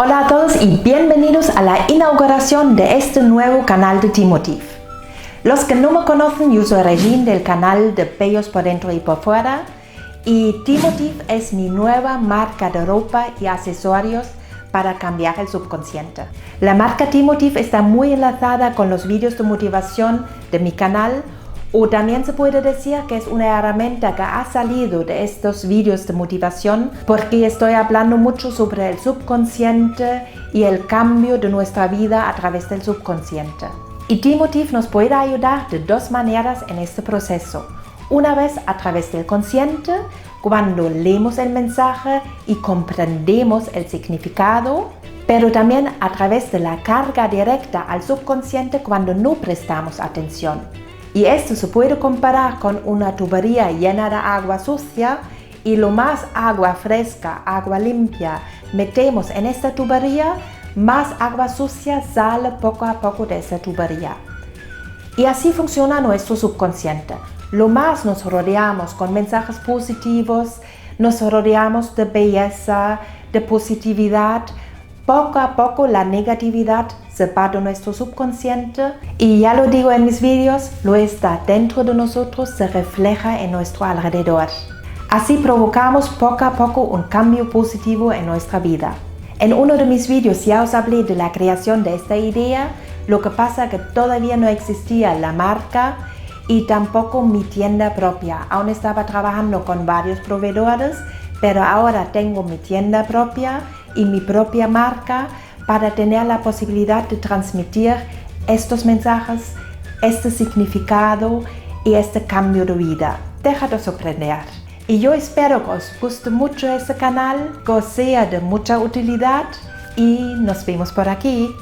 Hola a todos y bienvenidos a la inauguración de este nuevo canal de T-Motiv. Los que no me conocen, yo soy Regine del canal de Bellos por dentro y por fuera, y T-Motiv es mi nueva marca de ropa y accesorios para cambiar el subconsciente. La marca T-Motiv está muy enlazada con los vídeos de motivación de mi canal, o también se puede decir que es una herramienta que ha salido de estos vídeos de motivación porque estoy hablando mucho sobre el subconsciente y el cambio de nuestra vida a través del subconsciente. Y T-Motiv nos puede ayudar de dos maneras en este proceso. Una vez a través del consciente, cuando leemos el mensaje y comprendemos el significado, pero también a través de la carga directa al subconsciente cuando no prestamos atención. Y esto se puede comparar con una tubería llena de agua sucia y lo más agua fresca, agua limpia metemos en esta tubería, más agua sucia sale poco a poco de esa tubería. Y así funciona nuestro subconsciente. Lo más nos rodeamos con mensajes positivos, nos rodeamos de belleza, de positividad. Poco a poco la negatividad se va de nuestro subconsciente y ya lo digo en mis vídeos, lo está dentro de nosotros, se refleja en nuestro alrededor. Así provocamos poco a poco un cambio positivo en nuestra vida. En uno de mis vídeos ya os hablé de la creación de esta idea, lo que pasa que todavía no existía la marca y tampoco mi tienda propia. Aún estaba trabajando con varios proveedores, pero ahora tengo mi tienda propia y mi propia marca para tener la posibilidad de transmitir estos mensajes, este significado y este cambio de vida. Déjate sorprender. Y yo espero que os guste mucho este canal, que os sea de mucha utilidad y nos vemos por aquí.